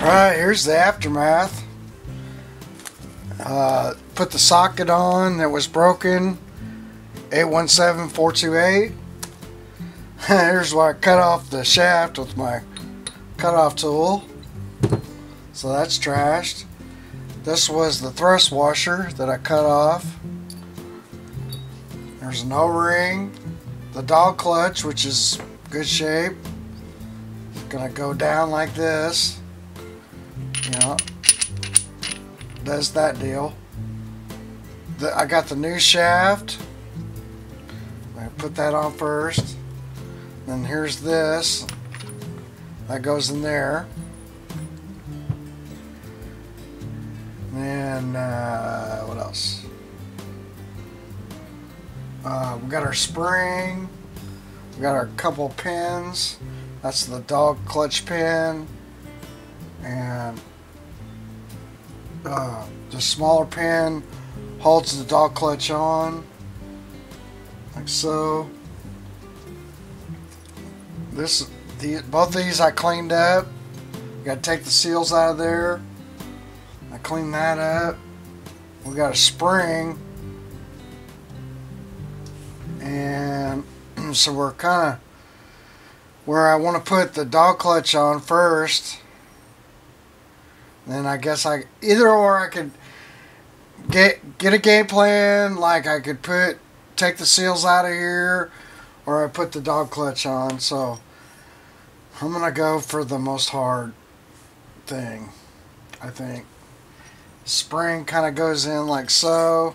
Alright, here's the aftermath. Put the socket on that was broken, 817428. Here's where I cut off the shaft with my cutoff tool. So that's trashed. This was the thrust washer that I cut off. There's an O-ring. The dog clutch, which is good shape. It's gonna go down like this. You know, does that deal. I got the new shaft. I'm gonna put that on first. Then here's this. That goes in there. And what else? We got our spring. We got our couple pins. That's the dog clutch pin. And the smaller pin holds the dog clutch on, like so. Both these I cleaned up. Got to take the seals out of there. I cleaned that up. We got a spring, and so we're kind of where I want to put the dog clutch on first. Then I guess either or I could get a game plan, like I could take the seals out of here, or I put the dog clutch on. So I'm gonna go for the most hard thing, I think. Spring kind of goes in like so,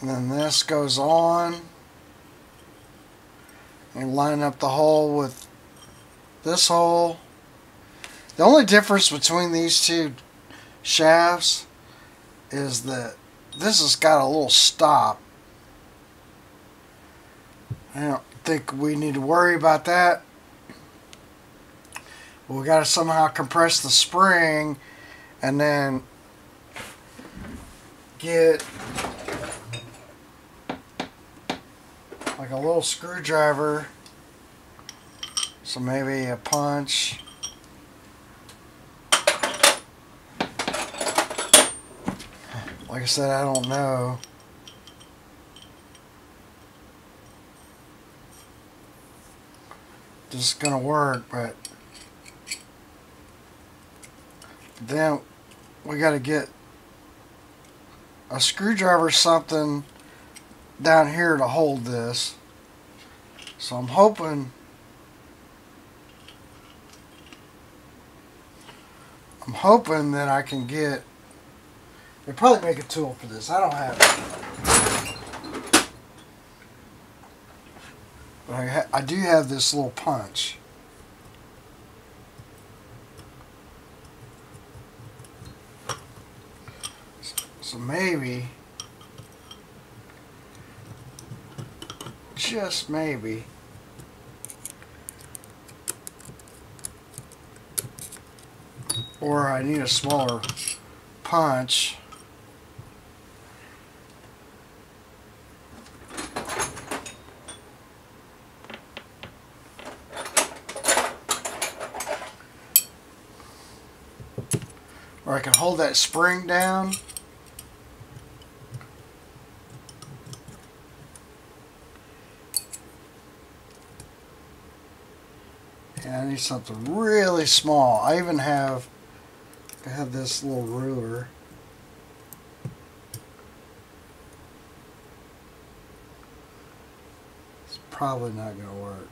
and then this goes on, and line up the hole with this hole. The only difference between these two shafts is that this has got a little stop. I don't think we need to worry about that. But we got to somehow compress the spring and then get like a little screwdriver. So maybe a punch. Like I said, I don't know. This is gonna work, but then we gotta get a screwdriver or something down here to hold this. So I'm hoping that I can get. They probably make a tool for this. I don't have it. But I do have this little punch. So maybe, just maybe, or I need a smaller punch. Or I can hold that spring down. And I need something really small. I have this little ruler. It's probably not going to work.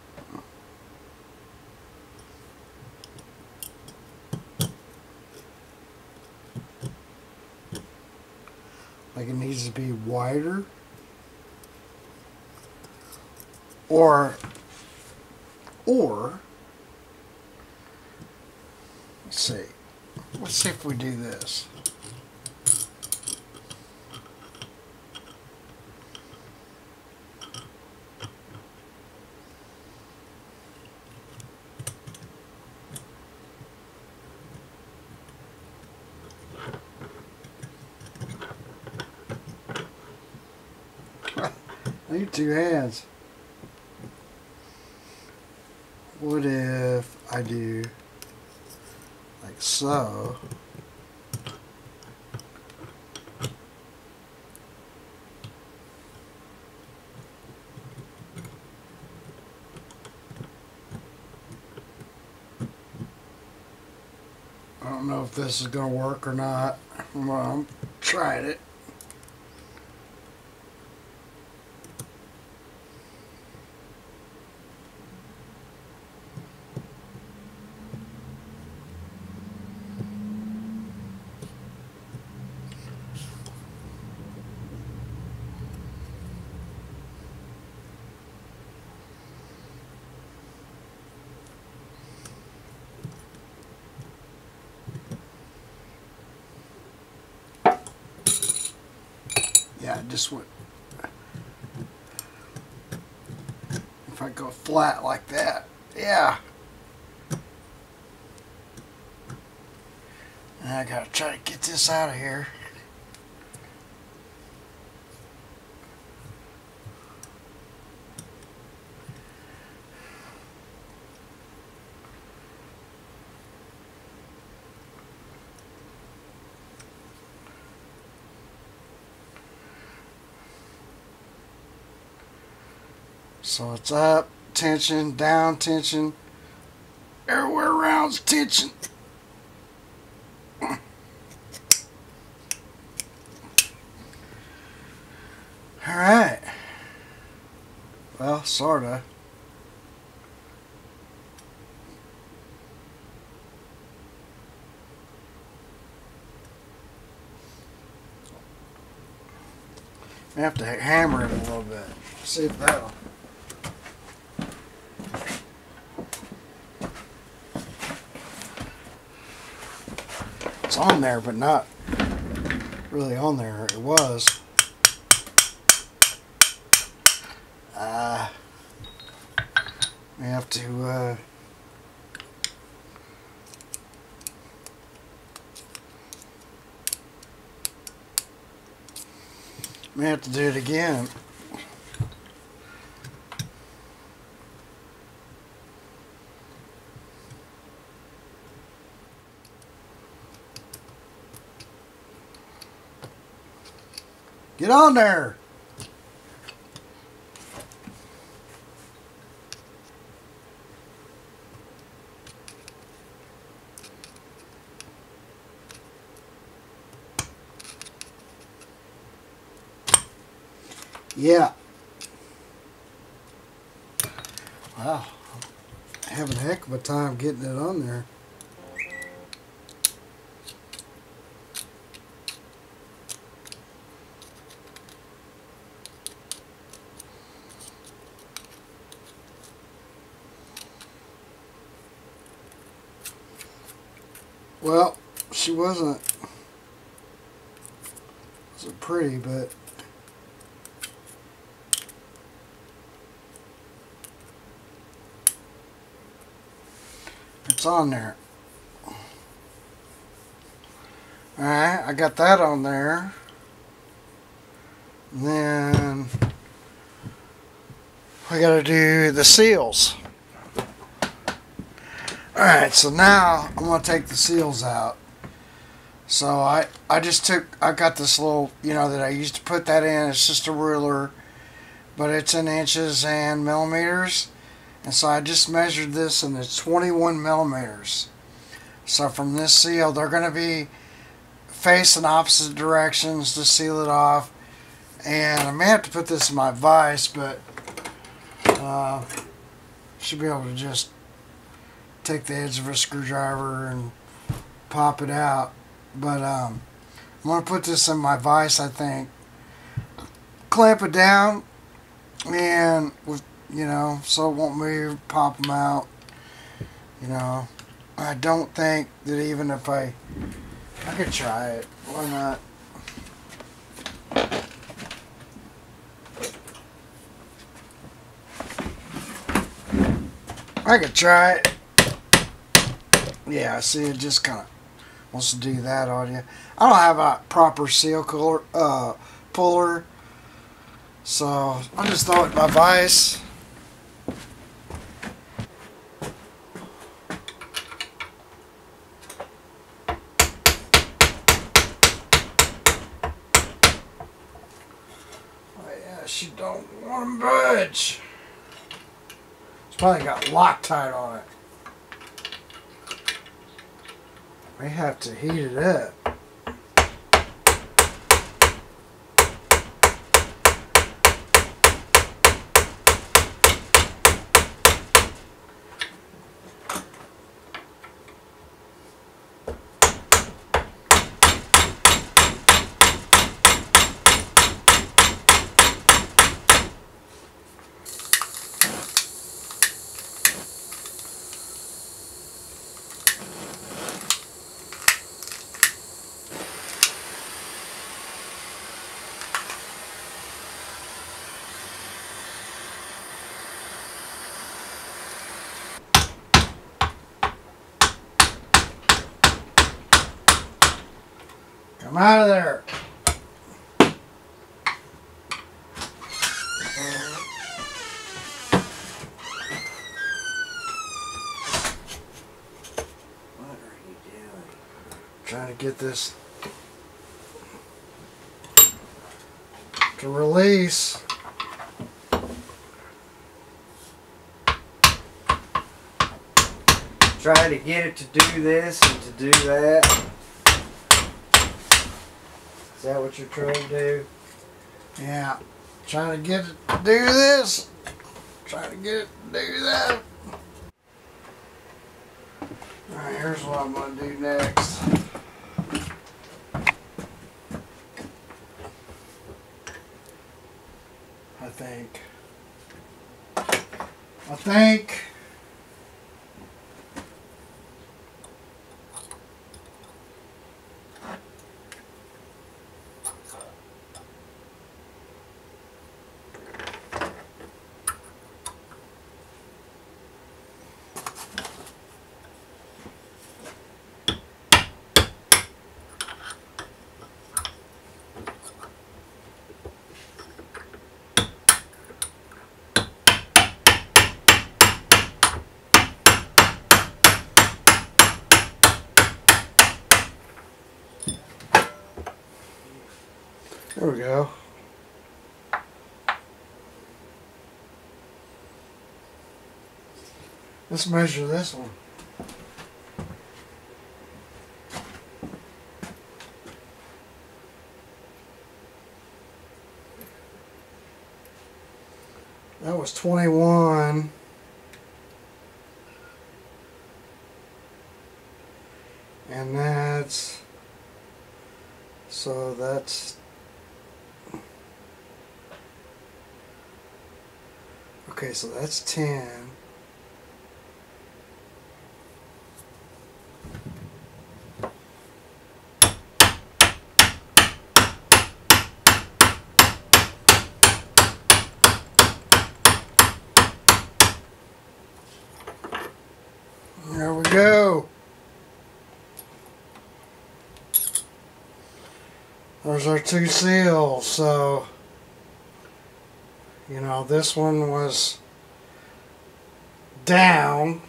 Like it needs to be wider, or let's see if we do this. I need two hands. What if I do like so. I don't know if this is going to work or not. Well, I'm trying it. Yeah, it just went. If I go flat like that, yeah. And I gotta try to get this out of here. So it's up, tension, down, tension. Everywhere around's tension. Alright. Well, sorta. I have to hammer it a little bit. See if that'll. It's on there, but not really on there. It was. We have to we have to do it again. Get on there. Yeah. Wow. Having a heck of a time getting it on there. Well, she wasn't pretty, but it's on there. Alright, I got that on there. And then we gotta do the seals. Alright, so now I'm gonna take the seals out. So I got this little, that I used to put that in. It's just a ruler, but it's in inches and millimeters. And so I just measured this, and it's 21 millimeters. So from this seal, they're going to be facing opposite directions to seal it off. And I may have to put this in my vise, but should be able to just take the edge of a screwdriver and pop it out. But I'm going to put this in my vise, I think. Clamp it down, and with so it won't move, pop them out. I don't think that even if I could try it. Why not? I could try it. Yeah, see, it just kind of wants to do that on you. I don't have a proper seal puller, so I'll just throw it in my vise. She don't want to budge. It's probably got Loctite on it. We have to heat it up. Come out of there. What are you doing? Trying to get this to release. Trying to get it to do this and to do that. Is that what you're trying to do? Yeah. Trying to get it to do this. Trying to get it to do that. Alright, here's what I'm going to do next. I think there we go. Let's measure this one. That was 21. And that's, so that's, okay, so that's 10. There we go. There's our two seals. So, you know, this one was down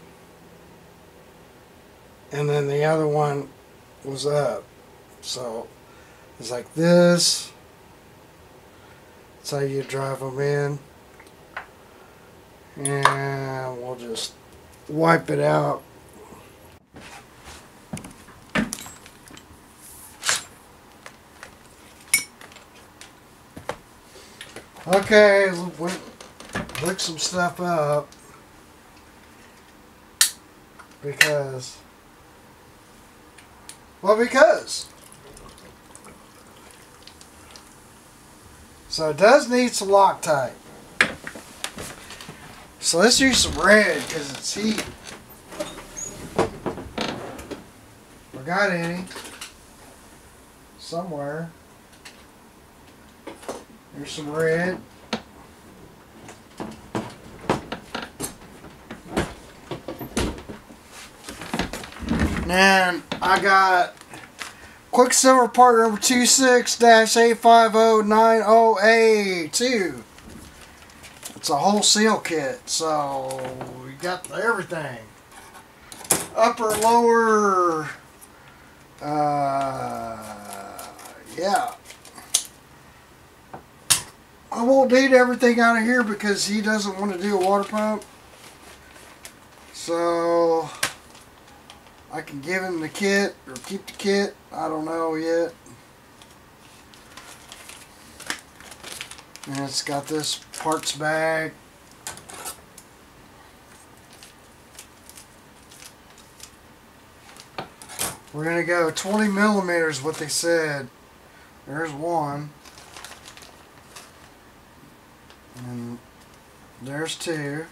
and then the other one was up. So it's like this. That's how you drive them in. And we'll just wipe it out. Okay, look some stuff up because, well, because. So it does need some Loctite. So let's use some red because it's heat. Forgot any somewhere. Here's some red. And I got Quicksilver part number 26-85090A2. It's a whole seal kit, so we got everything. Upper, lower, yeah. I won't need everything out of here because he doesn't want to do a water pump. So I can give him the kit or keep the kit. I don't know yet. And it's got this parts bag. We're going to go 20 millimeters, what they said. There's one. And there's two.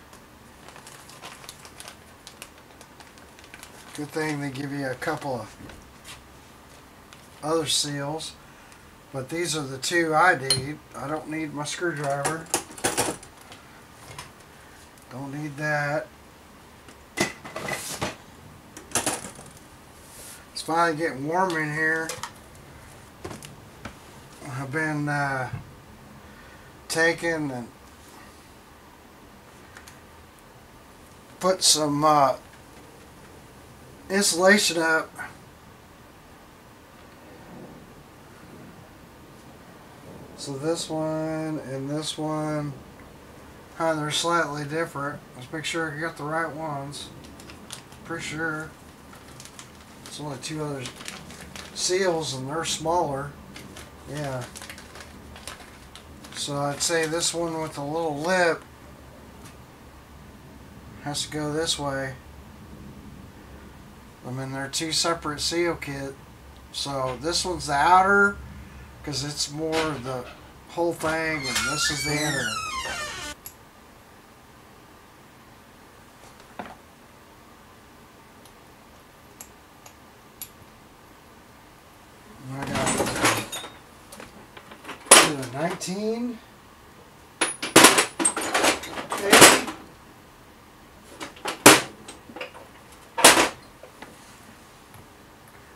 Good thing they give you a couple of other seals. But these are the two I need. I don't need my screwdriver. Don't need that. It's finally getting warm in here. I've been taking and put some insulation up. So this one and this one, they're slightly different. Let's make sure you got the right ones. Pretty sure. There's only two other seals and they're smaller. Yeah. So I'd say this one with a little lip has to go this way. I mean, they're two separate seal kits. So this one's the outer because it's more the whole thing, and this is the inner. I got a 19. Okay.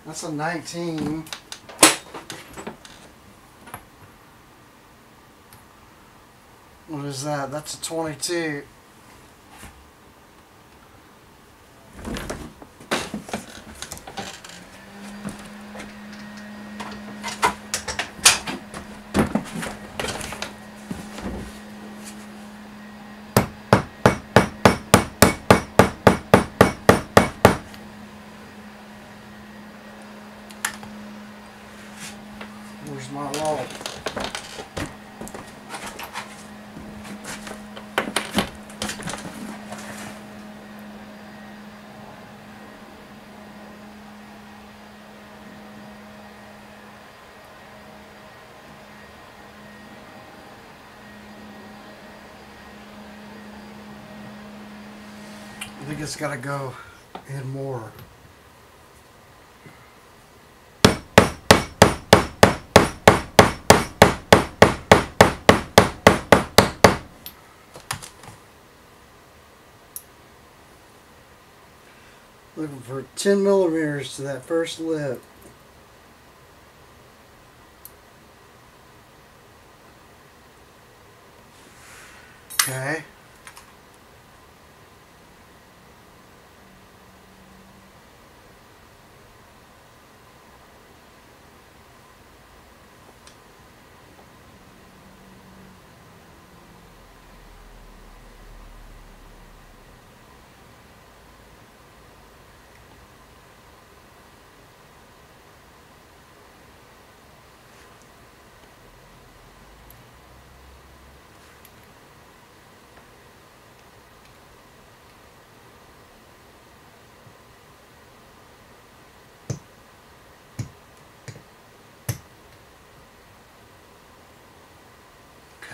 That's a 19. What is that? That's a 22. Where's my log? I think it's got to go in more. Looking for 10 millimeters to that first lip. Okay.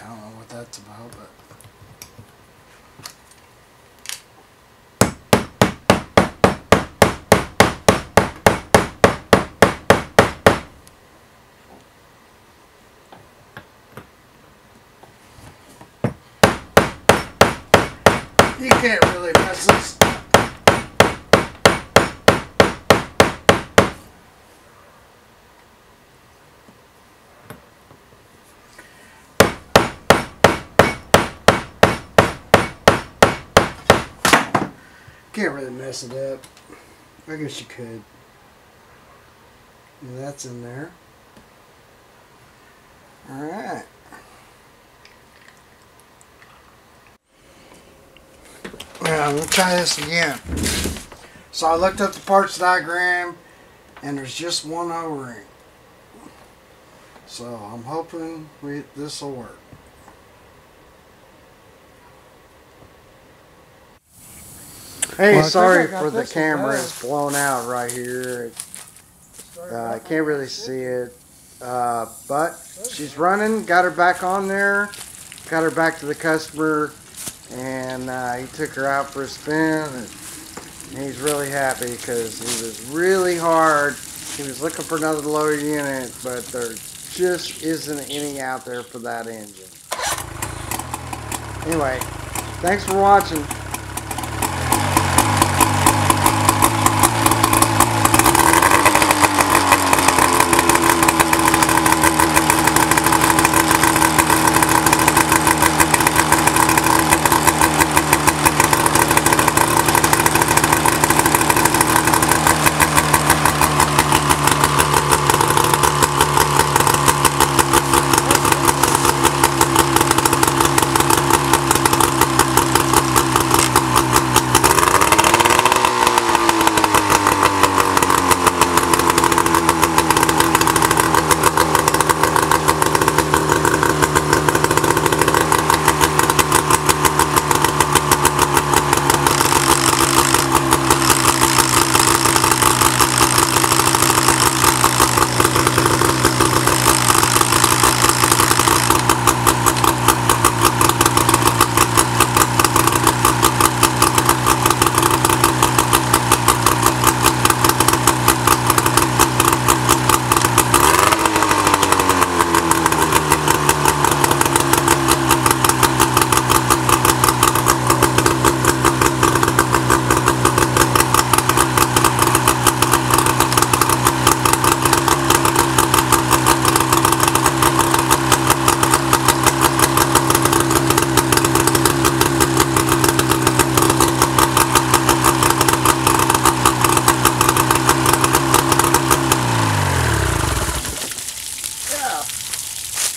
I don't know what that's about, but you can't really mess this. Can't really mess it up. I guess you could. Yeah, that's in there. Alright. Yeah, we'll try this again. So I looked up the parts diagram, and there's just one O-ring. So I'm hoping this will work. Hey, well, sorry for the camera. It's blown out right here. I can't really see it. But she's running. Got her back on there. Got her back to the customer. And he took her out for a spin. And he's really happy because he was really hard. He was looking for another lower unit, but there just isn't any out there for that engine. Anyway, thanks for watching.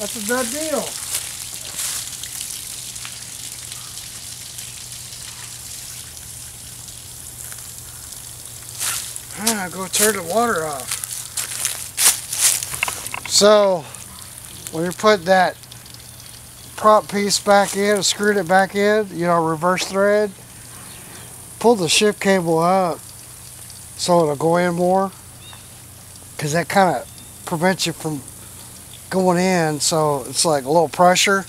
That's a done deal. I'm going to turn the water off. So, when you put that prop piece back in, screwed it back in, you know, reverse thread, pull the shift cable up so it'll go in more, because that kind of prevents you from going in, so it's like a little pressure.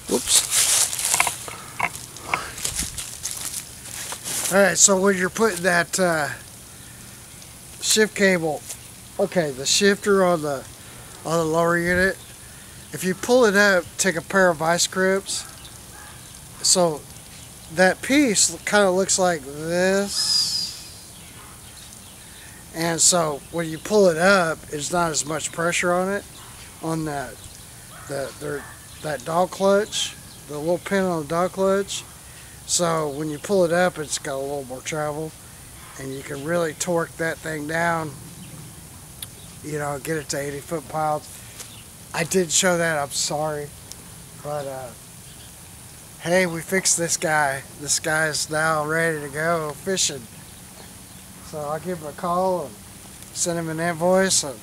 Whoops. Alright, so when you're putting that shift cable, okay, the shifter on the lower unit, if you pull it up, take a pair of vice grips, so that piece kind of looks like this, and so when you pull it up, it's not as much pressure on it, on that dog clutch, the little pin on the dog clutch. So when you pull it up, it's got a little more travel, and you can really torque that thing down, you know, get it to 80 foot-pounds. I did show that, I'm sorry, but hey, we fixed this guy. This guy is now ready to go fishing. So I'll give him a call and send him an invoice, and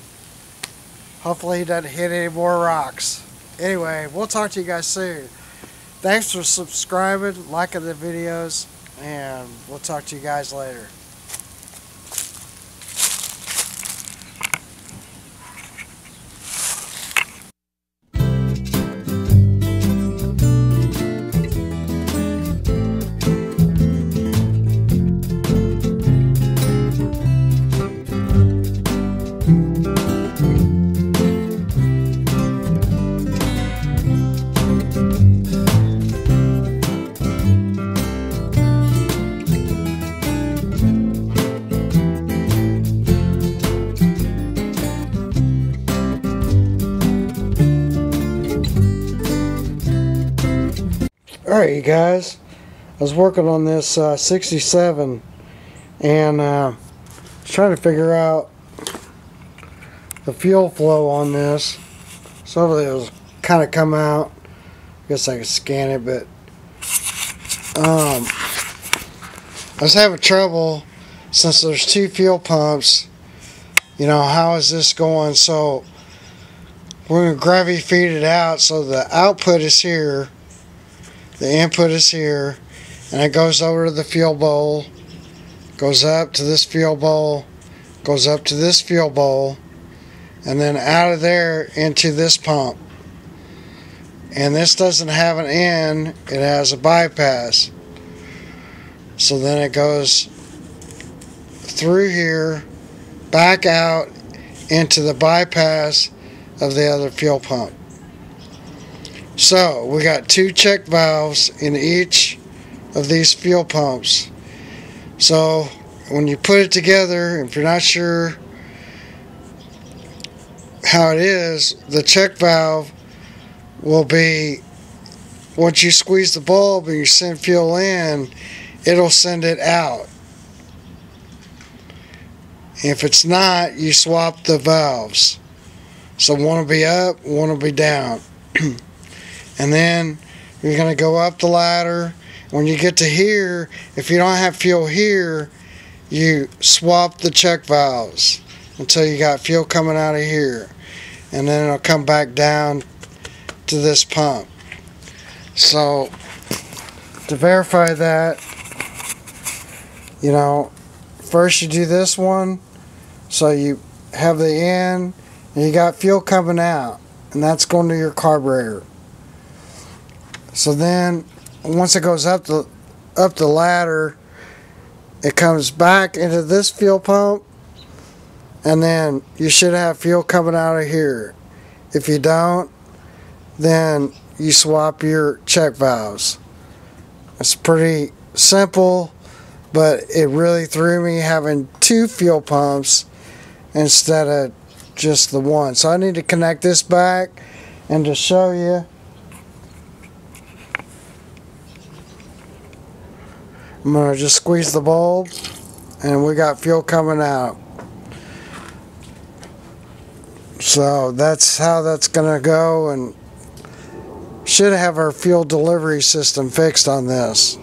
hopefully he doesn't hit any more rocks. Anyway, we'll talk to you guys soon. Thanks for subscribing, liking the videos, and we'll talk to you guys later. Alright, you guys, I was working on this 67 and was trying to figure out the fuel flow on this. So hopefully it'll kind of come out. I guess I can scan it, but I was having trouble since there's two fuel pumps. You know, how is this going? So we're going to gravity feed it out, so the output is here, the input is here, and it goes over to the fuel bowl, goes up to this fuel bowl, goes up to this fuel bowl, and then out of there into this pump. And this doesn't have an end, it has a bypass. So then it goes through here, back out into the bypass of the other fuel pump. So we got two check valves in each of these fuel pumps. So when you put it together, if you're not sure how it is, the check valve will be, once you squeeze the bulb and you send fuel in, it'll send it out. If it's not, you swap the valves. So one will be up, one will be down. And then you're going to go up the ladder. When you get to here, if you don't have fuel here, you swap the check valves until you got fuel coming out of here. And then it'll come back down to this pump. So to verify that, you know, first you do this one, so you have the end and you got fuel coming out, and that's going to your carburetor. So then once it goes up the ladder, it comes back into this fuel pump, and then you should have fuel coming out of here. If you don't, then you swap your check valves. It's pretty simple, but it really threw me having two fuel pumps instead of just the one. So I need to connect this back, and to show you, I'm going to just squeeze the bulb and we got fuel coming out. So that's how that's going to go, and should have our fuel delivery system fixed on this.